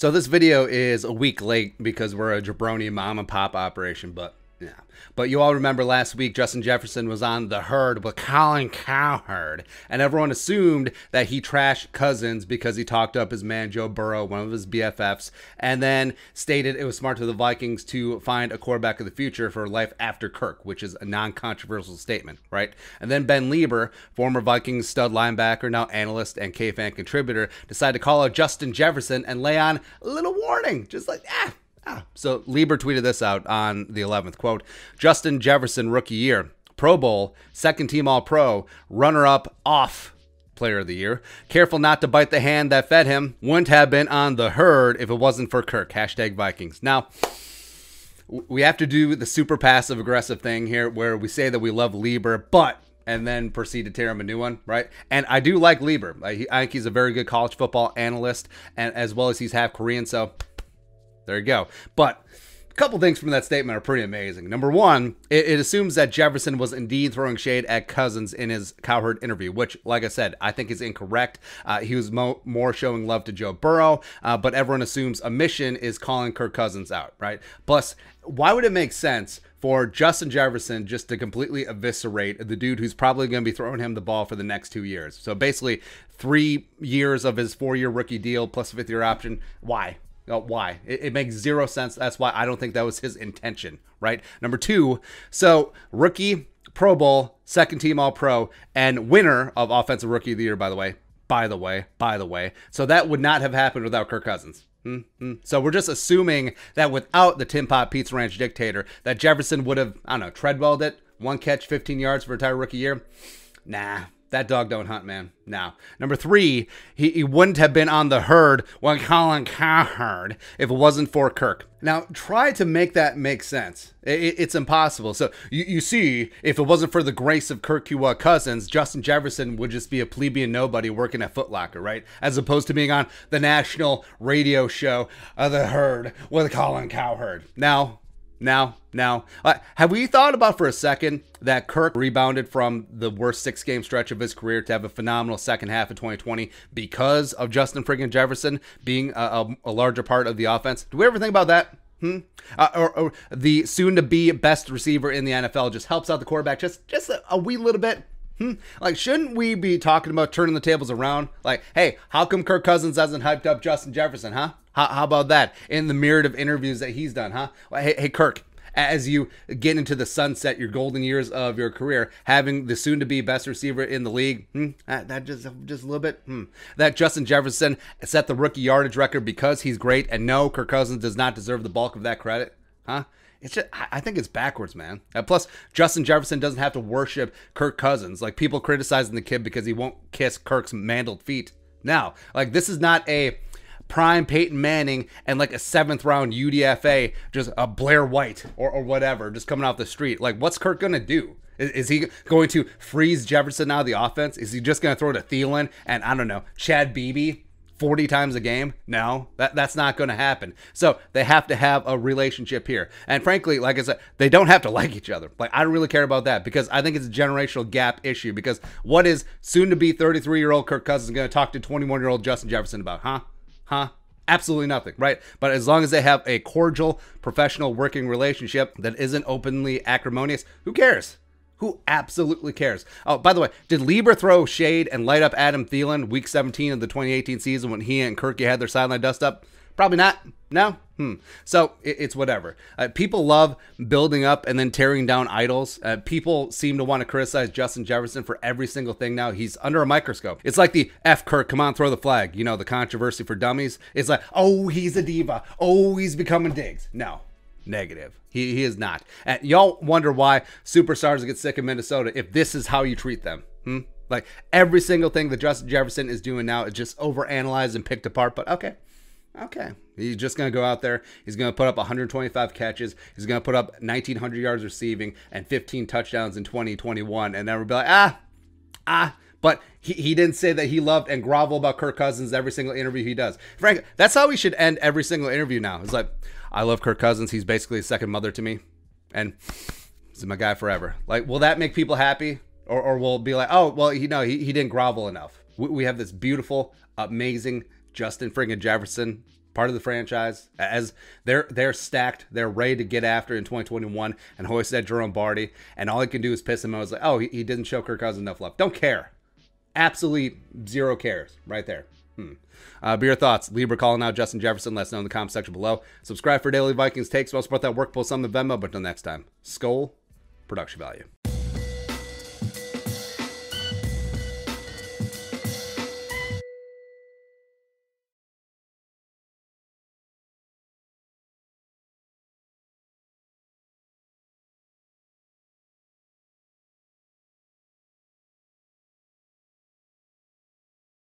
So this video is a week late because we're a jabroni mom and pop operation, but yeah. But you all remember last week Justin Jefferson was on The Herd with Colin Cowherd, and everyone assumed that he trashed Cousins because he talked up his man Joe Burrow, one of his BFFs, and then stated it was smart for the Vikings to find a quarterback of the future for life after Kirk, which is a non-controversial statement, right? And then Ben Leber, former Vikings stud linebacker, now analyst and K-fan contributor, decided to call out Justin Jefferson and lay on a little warning, just like, So Leber tweeted this out on the 11th, quote, Justin Jefferson rookie year, Pro Bowl, second team All-Pro, runner-up off player of the year. Careful not to bite the hand that fed him. Wouldn't have been on The Herd if it wasn't for Kirk. Hashtag Vikings. Now, we have to do the super passive aggressive thing here where we say that we love Leber, but and then proceed to tear him a new one, right? And I do like Leber. I think he's a very good college football analyst, and as well as he's half Korean, so there you go. But a couple things from that statement are pretty amazing. Number one, it assumes that Jefferson was indeed throwing shade at Cousins in his Cowherd interview, which, like I said, I think is incorrect. He was more showing love to Joe Burrow, but everyone assumes a mission is calling Kirk Cousins out, right? Plus, why would it make sense for Justin Jefferson just to completely eviscerate the dude who's probably going to be throwing him the ball for the next 2 years? So basically, 3 years of his 4-year rookie deal plus a 5th-year option. Why? Why? It makes zero sense. That's why I don't think that was his intention, right? Number two, so rookie, Pro Bowl, second team All-Pro, and winner of Offensive Rookie of the Year, by the way. So that would not have happened without Kirk Cousins. So we're just assuming that without the Tinpot Pizza Ranch Dictator, that Jefferson would have, I don't know, treadwelled it, 1 catch, 15 yards for entire rookie year. Nah. That dog don't hunt, man. Now, number 3, he wouldn't have been on The Herd when Colin Cowherd if it wasn't for Kirk. Now, try to make that make sense. It's impossible. So, you see, if it wasn't for the grace of Kirk Cousins, Justin Jefferson would just be a plebeian nobody working at Foot Locker, right? As opposed to being on the national radio show, The Herd with Colin Cowherd. Now, have we thought about for a second that Kirk rebounded from the worst 6-game stretch of his career to have a phenomenal second half of 2020 because of Justin friggin' Jefferson being a larger part of the offense? Do we ever think about that? Or the soon-to-be best receiver in the NFL just helps out the quarterback just a wee little bit? Like, shouldn't we be talking about turning the tables around? Like, hey, how come Kirk Cousins hasn't hyped up Justin Jefferson, huh? How about that in the myriad of interviews that he's done, huh? Hey, Kirk, as you get into the sunset, your golden years of your career, having the soon-to-be best receiver in the league, that just a little bit, that Justin Jefferson set the rookie yardage record because he's great, and no, Kirk Cousins does not deserve the bulk of that credit, huh? It's just, I think it's backwards, man. Plus, Justin Jefferson doesn't have to worship Kirk Cousins. Like, people criticizing the kid because he won't kiss Kirk's mandled feet. Now, like, this is not a prime Peyton Manning and like a 7th round UDFA, just a Blair White or whatever, just coming off the street. Like, what's Kirk going to do? Is he going to freeze Jefferson out of the offense? Is he just going to throw to Thielen and, I don't know, Chad Beebe 40 times a game? No, that's not going to happen. So they have to have a relationship here. And frankly, like I said, they don't have to like each other. Like, I don't really care about that because I think it's a generational gap issue. Because what is soon-to-be 33-year-old Kirk Cousins going to talk to 21-year-old Justin Jefferson about, huh? Absolutely nothing, right? But as long as they have a cordial, professional working relationship that isn't openly acrimonious, who cares? Who absolutely cares? Oh, by the way, did Leber throw shade and light up Adam Thielen week 17 of the 2018 season when he and Kirky had their sideline dust up? Probably not. No? So it's whatever. People love building up and then tearing down idols. People seem to want to criticize Justin Jefferson for every single thing now. He's under a microscope. It's like the F Kirk, come on, throw the flag. You know, the controversy for dummies. It's like, oh, he's a diva. Oh, he's becoming Diggs. No. Negative. He is not. And y'all wonder why superstars get sick in Minnesota if this is how you treat them. Like, every single thing that Justin Jefferson is doing now is just overanalyzed and picked apart. But okay. He's just going to go out there. He's going to put up 125 catches. He's going to put up 1,900 yards receiving and 15 touchdowns in 2021. And then we'll be like, But he didn't say that he loved and grovel about Kirk Cousins every single interview he does. Frank, that's how we should end every single interview now. It's like, I love Kirk Cousins. He's basically a second mother to me. And he's my guy forever. Like, will that make people happy? Or we'll be like, oh, well, he didn't grovel enough. We have this beautiful, amazing Justin friggin' Jefferson part of the franchise, as they're stacked, they're ready to get after in 2021 and hoist that Jerome Barty, and all he can do is piss him off. Like, oh, he didn't show Kirk Cousins enough love. Don't care. Absolutely zero cares right there. Be your thoughts. Leber calling out Justin Jefferson. Let us know in the comment section below. Subscribe for daily Vikings takes. We'll support that work post on the Venmo. But until next time, Skol, production value.